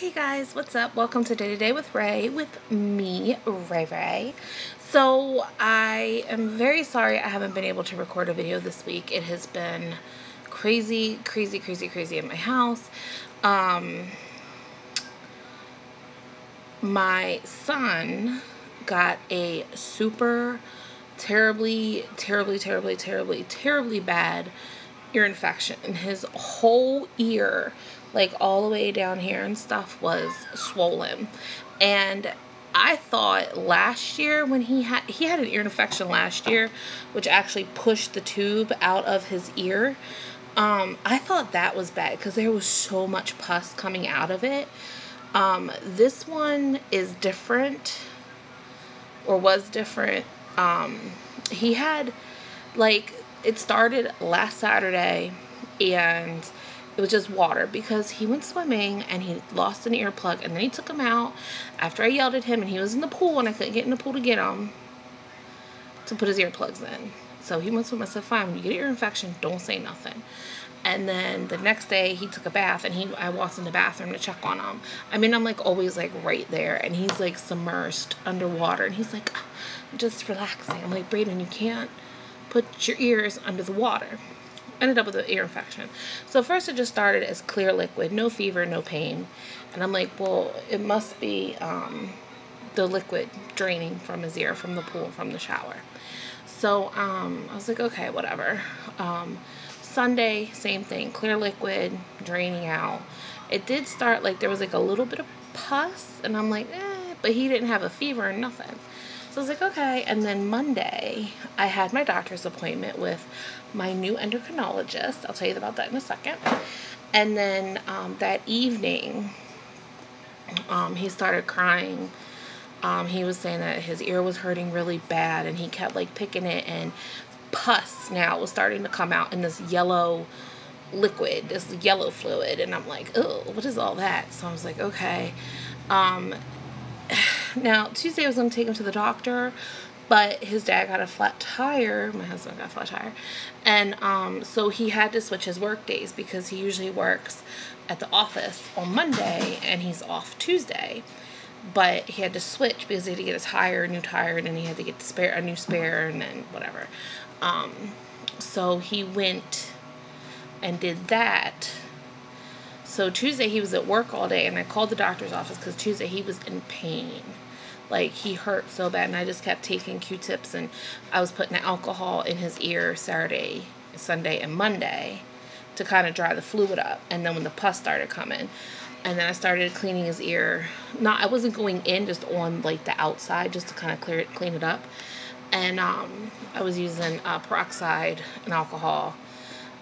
Hey guys, what's up? Welcome to Day to Day with Ray, with me, Ray. So I am very sorry I haven't been able to record a video this week. It has been crazy in my house. My son got a super terribly bad ear infection, and his whole ear, like all the way down here and stuff, was swollen. And I thought last year when he had an ear infection last year, which actually pushed the tube out of his ear. I thought that was bad because there was so much pus coming out of it. This one is different, or was different. He had, like, it started last Saturday, and it was just water because he went swimming and he lost an earplug, and then he took him out after I yelled at him, and he was in the pool and I couldn't get in the pool to get him to put his earplugs in. So he went swimming. I said, fine, when you get an ear infection, don't say nothing. And then the next day he took a bath, and I walked in the bathroom to check on him. I mean, I'm like always like right there, and he's like submerged underwater, and he's like, I'm just relaxing. I'm like, Brayden, you can't put your ears under the water. Ended up with an ear infection. So first it just started as clear liquid, no fever, no pain. And I'm like, well, it must be the liquid draining from his ear, from the pool, from the shower. So I was like, okay, whatever. Sunday, same thing, clear liquid, draining out. It did start, like, there was like a little bit of pus, and I'm like, but he didn't have a fever or nothing. So I was like, okay. And then Monday, I had my doctor's appointment with my new endocrinologist. I'll tell you about that in a second. And then that evening, he started crying. He was saying that his ear was hurting really bad, and he kept like picking it, and pus now was starting to come out in this yellow liquid, this yellow fluid. And I'm like, oh, what is all that? So I was like, okay. Now, Tuesday I was going to take him to the doctor, but his dad got a flat tire. My husband got a flat tire. And so he had to switch his work days because he usually works at the office on Monday and he's off Tuesday. But he had to switch because he had to get his tire, a new tire, and then he had to get a new spare, and then whatever. So he went and did that. So Tuesday he was at work all day, and I called the doctor's office because Tuesday he was in pain. Like, he hurt so bad, and I just kept taking Q-tips, and I was putting alcohol in his ear Saturday, Sunday, and Monday to kind of dry the fluid up. And then when the pus started coming, and then I started cleaning his ear. I wasn't going in, just on like the outside, just to kind of clean it up. And I was using peroxide and alcohol.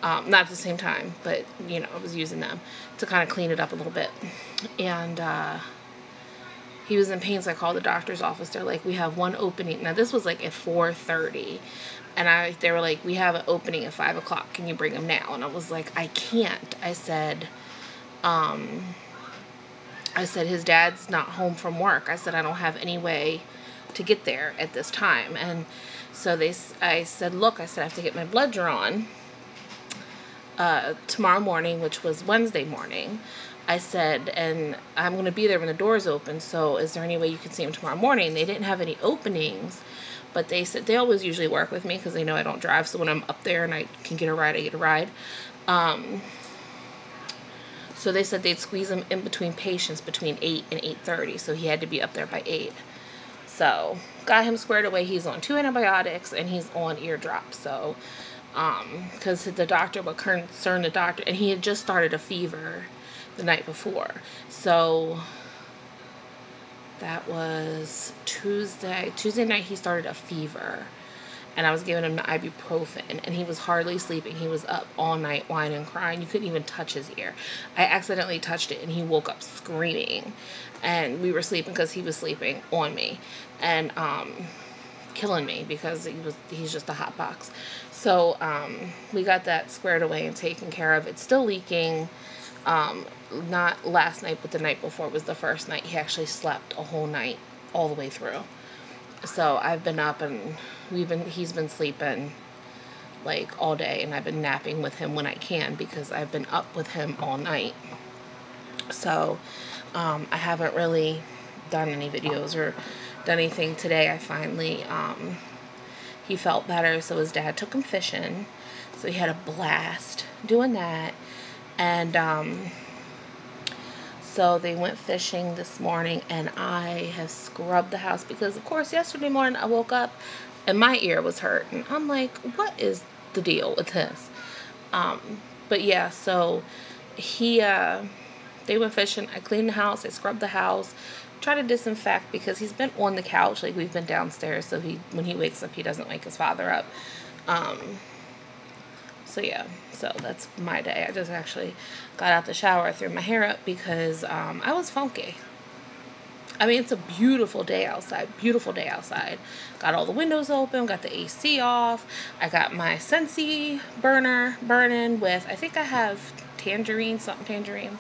Not at the same time, but, you know, I was using them to kind of clean it up a little bit. And he was in pain, so I called the doctor's office. They're like, we have one opening. Now, this was like at 4:30. And they were like, we have an opening at 5 o'clock. Can you bring him now? And I was like, I can't. I said, his dad's not home from work. I said, I don't have any way to get there at this time. And so I said, look, I have to get my blood drawn tomorrow morning, which was Wednesday morning. I said, and I'm going to be there when the doors open, so is there any way you can see him tomorrow morning? They didn't have any openings, but they said they always usually work with me because they know I don't drive, so when I'm up there and I can get a ride, I get a ride. So they said they'd squeeze him in between patients between 8 and 8:30, so he had to be up there by 8. So got him squared away. He's on 2 antibiotics, and he's on ear drops. So because the doctor, what concerned the doctor, and he had just started a fever the night before. So that was Tuesday night he started a fever, and I was giving him the ibuprofen, and he was hardly sleeping. He was up all night whining and crying. You couldn't even touch his ear. I accidentally touched it, and he woke up screaming, and we were sleeping because he was sleeping on me, and killing me because he's just a hot box. So we got that squared away and taken care of. It's still leaking. Not last night, but the night before was the first night he actually slept a whole night all the way through. So I've been up, and he's been sleeping like all day, and I've been napping with him when I can because I've been up with him all night. So I haven't really done any videos or done anything today. I finally, he felt better, so his dad took him fishing. So he had a blast doing that. And, so they went fishing this morning, and I have scrubbed the house because, of course, yesterday morning I woke up and my ear was hurting. I'm like, what is the deal with this? But yeah, so they went fishing. I cleaned the house. I scrubbed the house. Try to disinfect because he's been on the couch. Like, we've been downstairs, so when he wakes up, he doesn't wake his father up. So yeah, so that's my day. I just actually got out the shower, threw my hair up because I was funky. I mean, it's a beautiful day outside. Beautiful day outside. Got all the windows open. Got the AC off. I got my Scentsy burner burning with, I think I have tangerine, something tangerine.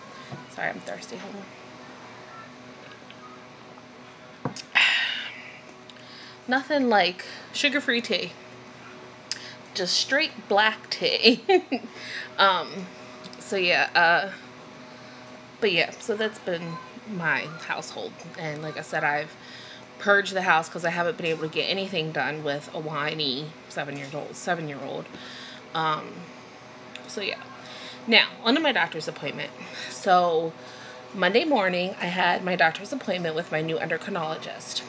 Sorry, I'm thirsty. Hold on. Nothing like sugar-free tea. Just straight black tea. So yeah, but yeah, so that's been my household. And like I said, I've purged the house because I haven't been able to get anything done with a whiny 7-year-old. So yeah. Now, on to my doctor's appointment. So Monday morning, I had my doctor's appointment with my new endocrinologist.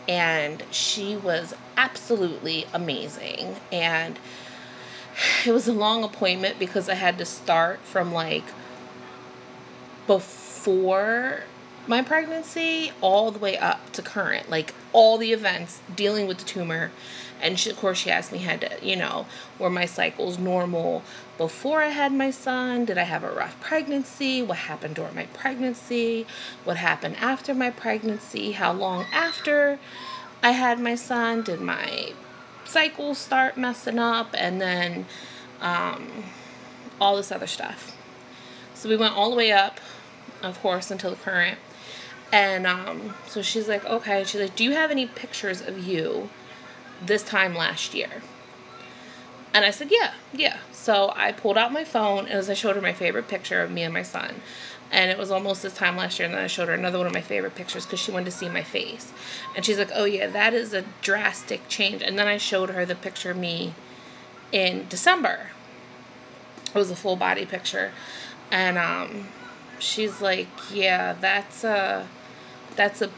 And she was absolutely amazing. And it was a long appointment because I had to start from like before my pregnancy all the way up to current, like all the events dealing with the tumor. And of course she asked me, were my cycles normal before I had my son? Did I have a rough pregnancy? What happened during my pregnancy? What happened after my pregnancy? How long after I had my son did my cycles start messing up? And then all this other stuff. So we went all the way up, of course, until the current. And so she's like, okay. She's like, do you have any pictures of you this time last year? And I said, yeah. So I pulled out my phone, and as I showed her my favorite picture of me and my son. And it was almost this time last year, and then I showed her another one of my favorite pictures because she wanted to see my face. And she's like, oh yeah, that is a drastic change. And then I showed her the picture of me in December. It was a full body picture. And she's like, yeah, that's a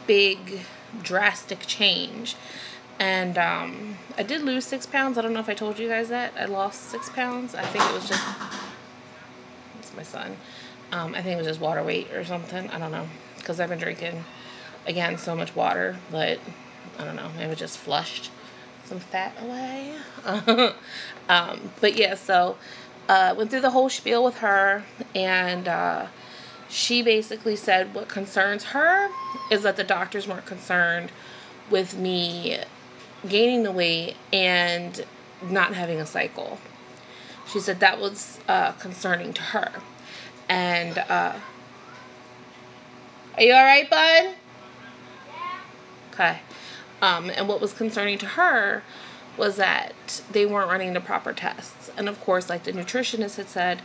big drastic change. And I did lose 6 pounds. I don't know if I told you guys that. I lost 6 pounds. I think it was just, it's my son. I think it was just water weight or something. I don't know. Because I've been drinking, again, so much water. But, I don't know. Maybe it just flushed some fat away. But yeah, so went through the whole spiel with her. And she basically said what concerns her is that the doctors weren't concerned with me gaining the weight and not having a cycle. She said that was concerning to her. And are you all right, bud? Okay. And what was concerning to her was that they weren't running the proper tests. And of course, like the nutritionist had said,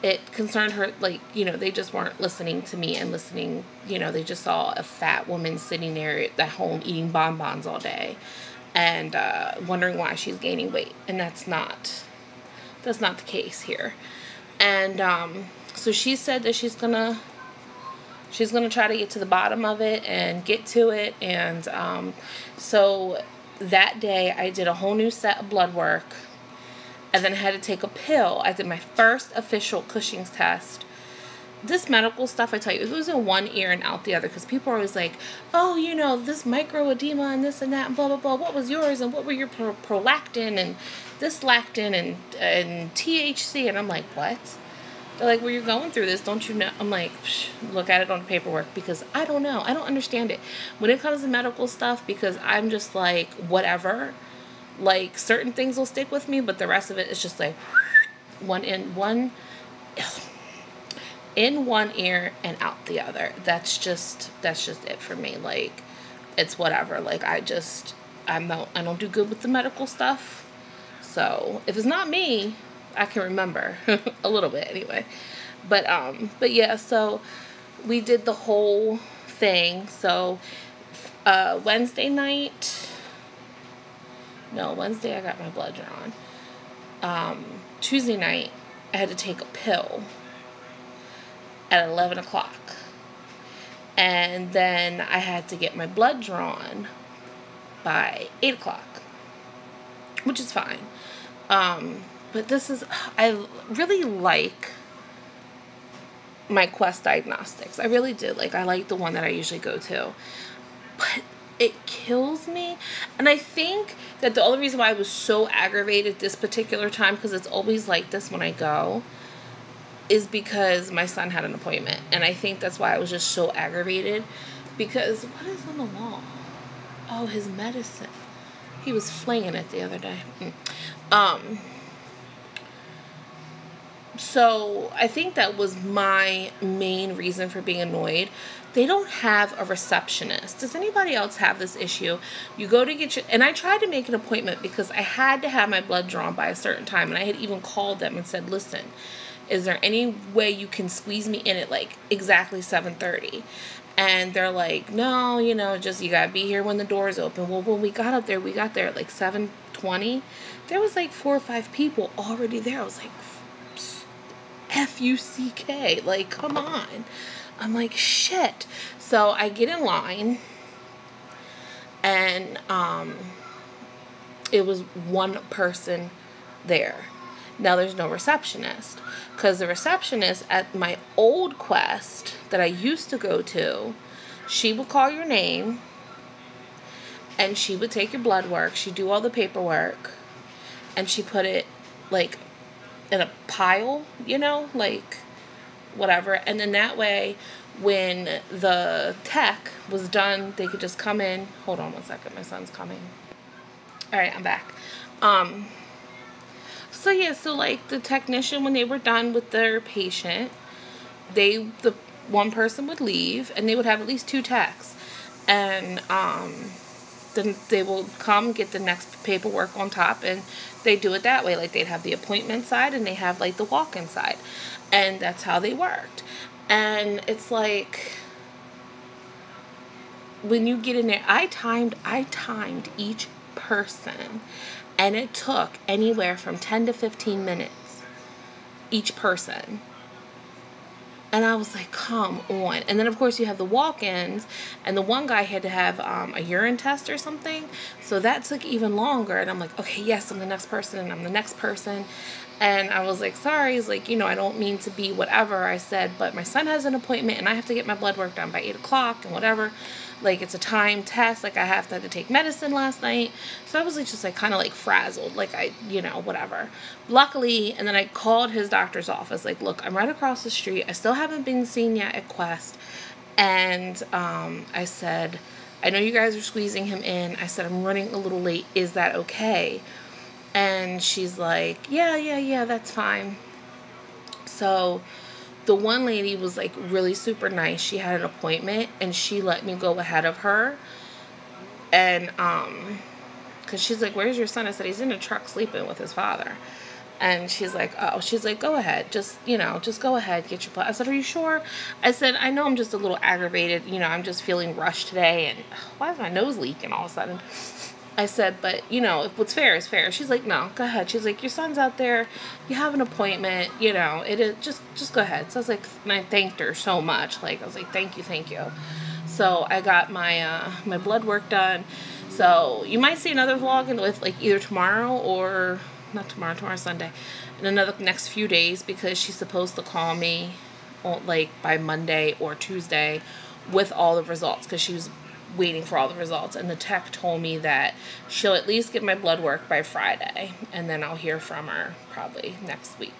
it concerned her, like, they just weren't listening to me and listening, they just saw a fat woman sitting there at home eating bonbons all day and wondering why she's gaining weight. And that's not the case here. And so she said that she's gonna try to get to the bottom of it and get to it. And so that day I did a whole new set of blood work. And then I had to take a pill. I did my first official Cushing's test. This medical stuff, I tell you, it was in one ear and out the other. Because people are always like, oh, this microedema and this and that and blah, blah, blah. What was yours? And what were your prolactin and this lactin and THC? And I'm like, what? They're like, well, you're going through this, don't you know? I'm like, look at it on the paperwork, because I don't know. I don't understand it. When it comes to medical stuff, because I'm just like, whatever. Like, certain things will stick with me, but the rest of it is just like in one ear and out the other. That's just it for me. Like, it's whatever. Like, I don't do good with the medical stuff. So if it's not me, I can remember a little bit anyway. But yeah, so we did the whole thing. So Wednesday I got my blood drawn. Tuesday night I had to take a pill at 11 o'clock. And then I had to get my blood drawn by 8 o'clock, which is fine. But I really like my Quest Diagnostics. I really do. Like, I like the one that I usually go to. But it kills me. And I think that the only reason why I was so aggravated this particular time, because it's always like this when I go, is because my son had an appointment. And I think that's why I was just so aggravated. Because, what is on the wall? Oh, his medicine. He was flinging it the other day. So I think that was my main reason for being annoyed. They don't have a receptionist. Does anybody else have this issue? You go to get your, and I tried to make an appointment because I had to have my blood drawn by a certain time. And I had even called them and said, listen, is there any way you can squeeze me in at like exactly 7:30? And they're like, no, just you gotta be here when the doors open. Well, when we got there at like 7:20. There was like 4 or 5 people already there. I was like, F-U-C-K, like, come on. I'm like, shit. So I get in line, and it was one person there. Now there's no receptionist, because the receptionist at my old Quest that I used to go to, she would call your name, and she would take your blood work. She'd do all the paperwork, and she put it, like, in a pile, like, whatever. And then that way, when the tech was done, they could just come in. Hold on one second. My son's coming. All right, I'm back. So, yeah, so, like, the technician, when they were done with their patient, the one person would leave, and they would have at least 2 techs. And, then they will come get the next paperwork on top, and they do it that way. Like, they'd have the appointment side, and they have, like, the walk-in side. And that's how they worked. And it's like, when you get in there, I timed each person, and it took anywhere from 10 to 15 minutes each person. And I was like, come on. And then, of course, you have the walk-ins. And the one guy had to have a urine test or something. So that took even longer. And I'm like, okay, yes, I'm the next person. And I'm the next person. And I was like, sorry. He's like, I don't mean to be whatever. I said, but my son has an appointment. And I have to get my blood work done by 8 o'clock and whatever. Like, it's a time test. Like, I have to take medicine last night. So I was like, just like kind of like frazzled. Like, whatever. Luckily, and then I called his doctor's office. Like, look, I'm right across the street. I still haven't been seen yet at Quest. And I said, I know you guys are squeezing him in. I said, I'm running a little late. Is that okay? And she's like, yeah, that's fine. So the one lady was like really super nice. She had an appointment, and she let me go ahead of her. And because she's like, where's your son? I said, he's in the truck sleeping with his father. And she's like, oh, go ahead. Just go ahead, get your blood. I said, are you sure? I said, I know I'm just a little aggravated. I'm just feeling rushed today. And why is my nose leaking all of a sudden? I said, but, what's fair is fair. She's like, no, go ahead. She's like, your son's out there. You have an appointment. It is, just go ahead. So I was like, and I thanked her so much. Like, I was like, thank you. So I got my my blood work done. So you might see another vlog with, like, either tomorrow or, not tomorrow, tomorrow's Sunday, in another next few days, because she's supposed to call me, like, by Monday or Tuesday with all the results, because she was waiting for all the results. And the tech told me that she'll at least get my blood work by Friday, and then I'll hear from her probably next week.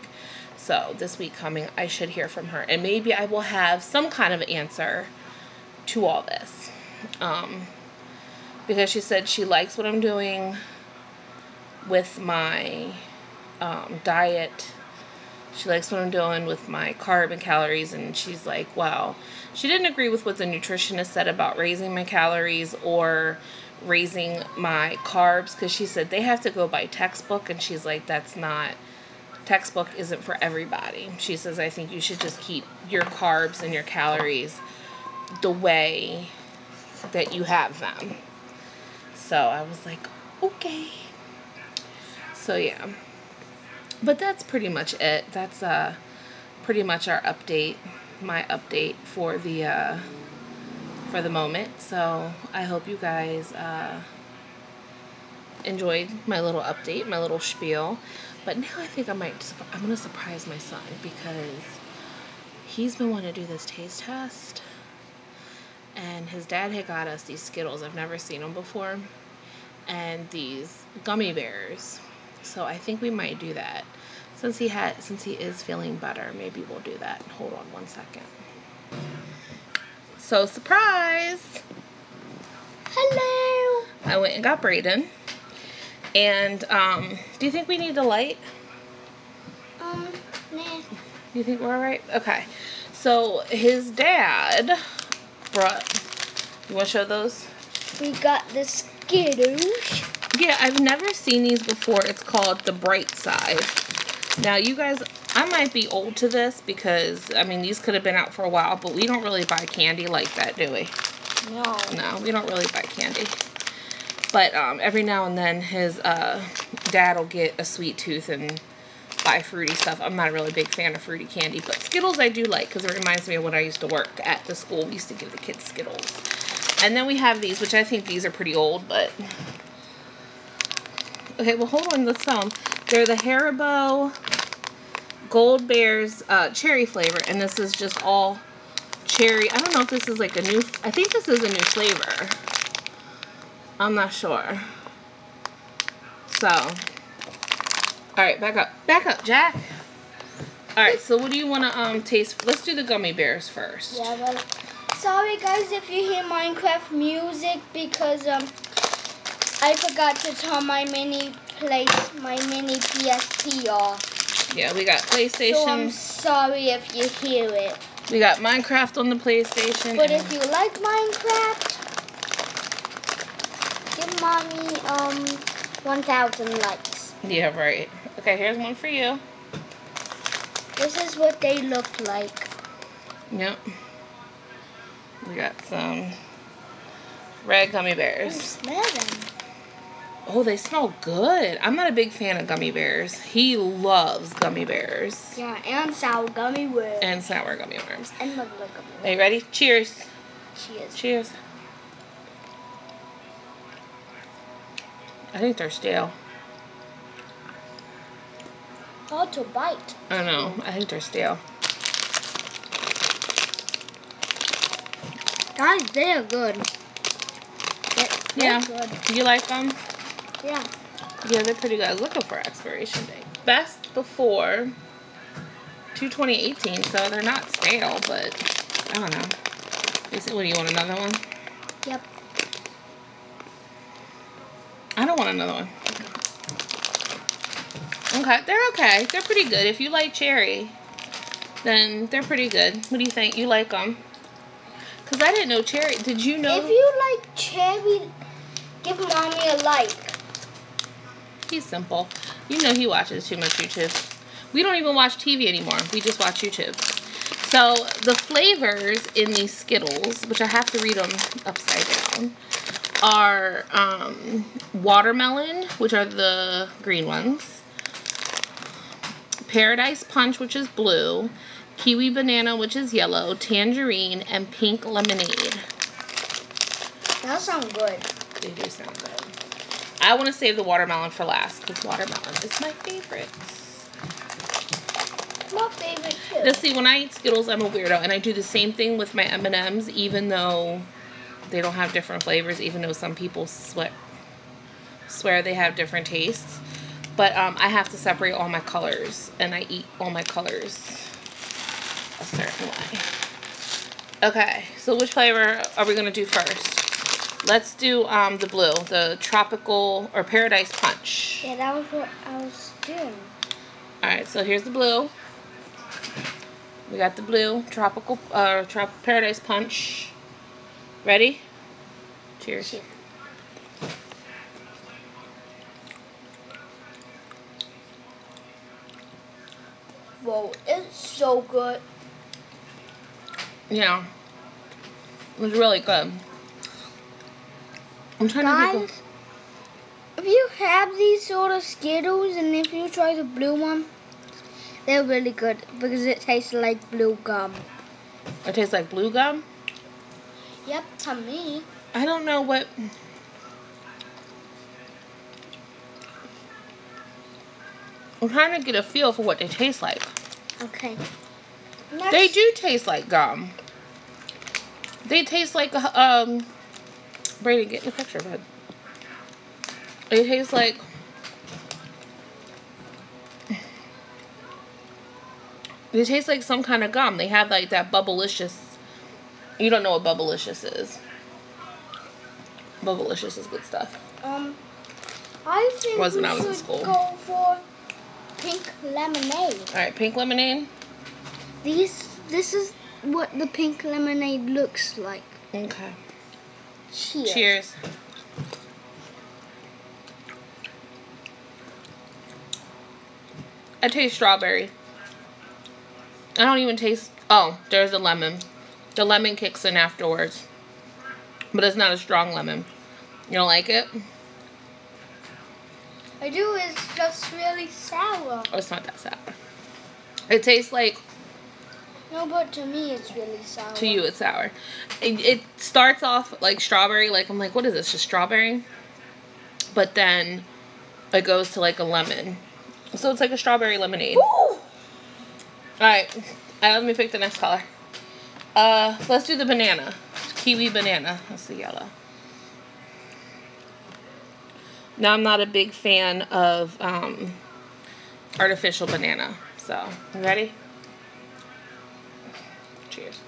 So this week coming, I should hear from her, and maybe I will have some kind of answer to all this, because she said she likes what I'm doing with my diet. She likes what I'm doing with my carb and calories, and she's like, wow. She didn't agree with what the nutritionist said about raising my calories or raising my carbs, because she said they have to go by textbook, and she's like, that's not textbook isn't for everybody. She says, I think you should just keep your carbs and your calories the way that you have them. So I was like, okay. So yeah. But that's pretty much it. That's pretty much our update, my update for the moment. So I hope you guys enjoyed my little update, my little spiel. But now I think I'm going to surprise my son because he's been wanting to do this taste test. And his dad had got us these Skittles. I've never seen them before. And these gummy bears. So I think we might do that. Since he is feeling better, maybe we'll do that. Hold on one second. So surprise! Hello! I went and got Brayden. And, do you think we need the light? Nah. You think we're alright? Okay. So, his dad brought... You want to show those? We got the Skittles. Yeah, I've never seen these before. It's called the Bright Side. Now, you guys... I might be old to this because, I mean, these could have been out for a while, but we don't really buy candy like that, do we? No. No, we don't really buy candy. But every now and then his dad will get a sweet tooth and buy fruity stuff. I'm not a really big fan of fruity candy. But Skittles I do like because it reminds me of when I used to work at the school. We used to give the kids Skittles. And then we have these, which I think these are pretty old. But okay, well, hold on. Let's tell them. They're the Haribo Gold Bears cherry flavor. And this is just all cherry. I don't know if this is like a new... I think this is a new flavor. I'm not sure. So, alright, back up. Back up, Jack. Alright, so what do you want to taste? Let's do the gummy bears first. Yeah, but sorry guys if you hear Minecraft music because I forgot to turn my mini PSP off. Yeah, we got PlayStation. So I'm sorry if you hear it. We got Minecraft on the PlayStation. But if you like Minecraft, give mommy 1,000 likes. Yeah, right. Okay, here's one for you. This is what they look like. Yep. We got some red gummy bears. Smell them. Oh, they smell good. I'm not a big fan of gummy bears. He loves gummy bears. Yeah, and sour gummy worms. And sour gummy worms. And regular gummy worms. Are you ready? Cheers. Cheers. Cheers. I think they're stale. Hard to bite. I know. I think they're stale. Guys, they are good. They're good. You like them? Yeah. Yeah, they're pretty good. I was looking for expiration date. Best before 2018, so they're not stale, but I don't know. What do you want, another one? Yep. I don't want another one. Okay, they're okay. They're pretty good. If you like cherry, then they're pretty good. What do you think? You like them? Because I didn't know cherry. Did you know? If you like cherry, give mommy a like. He's simple. You know he watches too much YouTube. We don't even watch TV anymore. We just watch YouTube. So the flavors in these Skittles, which I have to read them upside down, are watermelon, which are the green ones, Paradise Punch, which is blue, kiwi banana, which is yellow, tangerine, and pink lemonade. That sounds good. They do sound good. I want to save the watermelon for last because watermelon is my favorite. My favorite too. Now see, when I eat Skittles, I'm a weirdo, and I do the same thing with my M&Ms, even though they don't have different flavors, even though some people swear they have different tastes. But I have to separate all my colors, and I eat all my colors a certain way. Okay, so which flavor are we going to do first? Let's do the blue, the tropical or Paradise Punch. Yeah, that was what I was doing. Alright, so here's the blue. We got the blue, tropical Paradise Punch. Ready? Cheers. Cheers. Whoa, it's so good. Yeah. It was really good. I'm trying to think Guys, if you have these sort of Skittles and if you try the blue one, they're really good because it tastes like blue gum. It tastes like blue gum? Yep, to me. I don't know what... I'm trying to get a feel for what they taste like. Okay. They do taste like gum. They taste like, Brady, get in the picture, bud. They taste like... They taste like some kind of gum. They have like that Bubblicious. You don't know what Bubblicious is. Bubblicious is good stuff. I think Was when I was in should school. go for pink lemonade. All right, pink lemonade. This is what the pink lemonade looks like. Okay. Cheers. Cheers. I taste strawberry. I don't even taste... Oh, there's the lemon. The lemon kicks in afterwards. But it's not a strong lemon. You don't like it? I do. It's just really sour. Oh, it's not that sour. It tastes like... No, but to me it's really sour. To you, it's sour. It starts off like strawberry. Like, I'm like, what is this? Just strawberry? But then it goes to like a lemon. So it's like a strawberry lemonade. Ooh! Alright, let me pick the next color. Let's do the banana. Kiwi banana. That's the yellow. Now, I'm not a big fan of artificial banana. So, you ready? Cheers.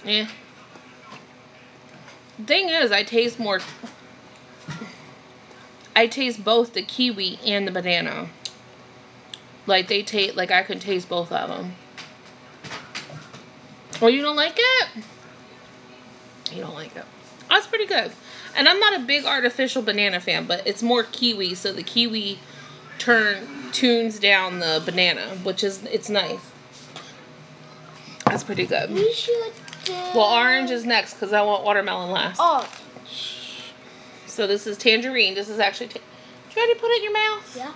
Yeah. The thing is, I taste both the kiwi and the banana. Like, they taste, like, I can taste both of them. Oh, you don't like it? You don't like it. That's pretty good. And I'm not a big artificial banana fan, but it's more kiwi, so the kiwi tunes down the banana, which is, it's nice. That's pretty good. We should do... Well, orange is next, because I want watermelon last. Oh. So this is tangerine. This is actually... Did you already put it in your mouth? Yeah.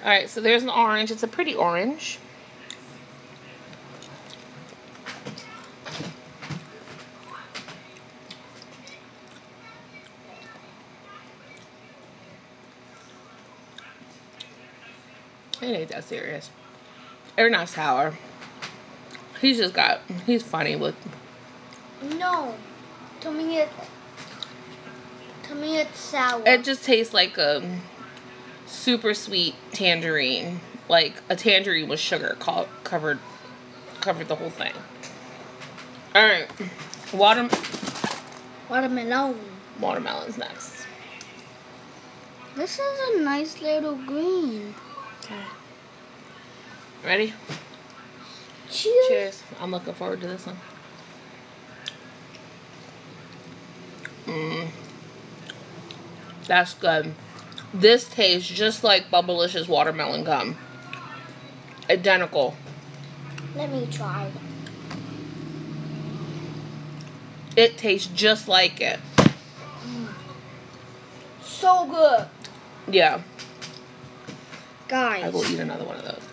Alright, so there's an orange. It's a pretty orange. It ain't that serious. They're not sour. He's funny with... No. To me it's sour. It just tastes like a super sweet tangerine. Like a tangerine with sugar covered the whole thing. Alright. Watermelon. Watermelon's next. This is a nice little green. Okay. Ready? Cheers. Cheers. I'm looking forward to this one. That's good. This tastes just like Bubblicious watermelon gum. Identical. Let me try. It tastes just like it. So good. Yeah. Guys. I will eat another one of those.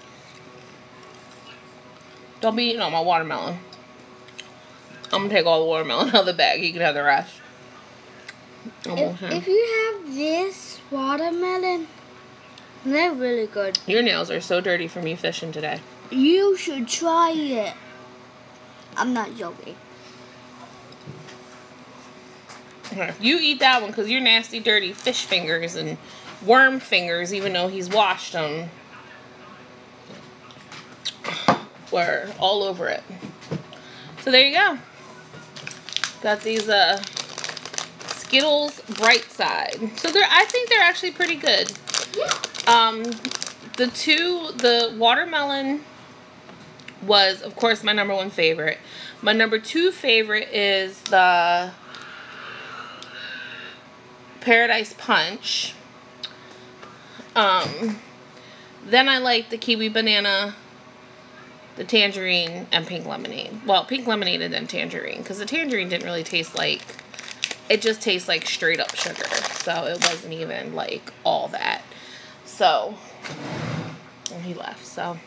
Don't be eating all my watermelon. I'm going to take all the watermelon out of the bag. You can have the rest. If you have this watermelon, they're really good. Your nails are so dirty from you fishing today. You should try it. I'm not joking. You eat that one because your nasty, dirty fish fingers and worm fingers, even though he's washed them, were all over it. So there you go. Got these Skittles Bright Side. So I think they're actually pretty good. Yeah. The watermelon was, of course, my #1 favorite. My #2 favorite is the Paradise Punch. Then I like the kiwi banana, the tangerine, and pink lemonade. Well, pink lemonade and then tangerine, because the tangerine didn't really taste like, it just tastes like straight up sugar. So it wasn't even like all that. So, and he left, so.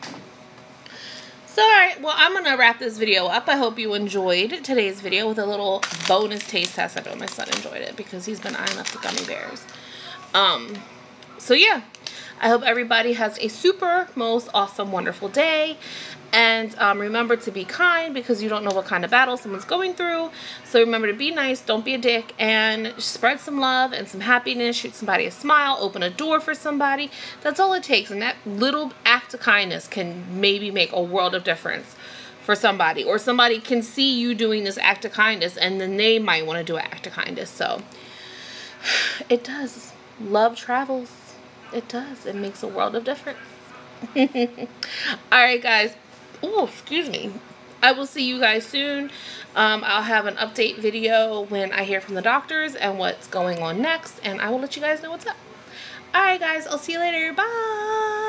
So, alright, well, I'm going to wrap this video up. I hope you enjoyed today's video with a little bonus taste test. I know my son enjoyed it because he's been eyeing up the gummy bears. So, yeah. I hope everybody has a super, most awesome, wonderful day. And remember to be kind because you don't know what kind of battle someone's going through. So remember to be nice, don't be a dick, and spread some love and some happiness. Shoot somebody a smile, open a door for somebody. That's all it takes. And that little act of kindness can maybe make a world of difference for somebody. Or somebody can see you doing this act of kindness and then they might want to do an act of kindness. So it does. Love travels. It does. It makes a world of difference. Alright, guys. Oh, excuse me. I will see you guys soon. I'll have an update video when I hear from the doctors and what's going on next. And I will let you guys know what's up. Alright, guys. I'll see you later. Bye.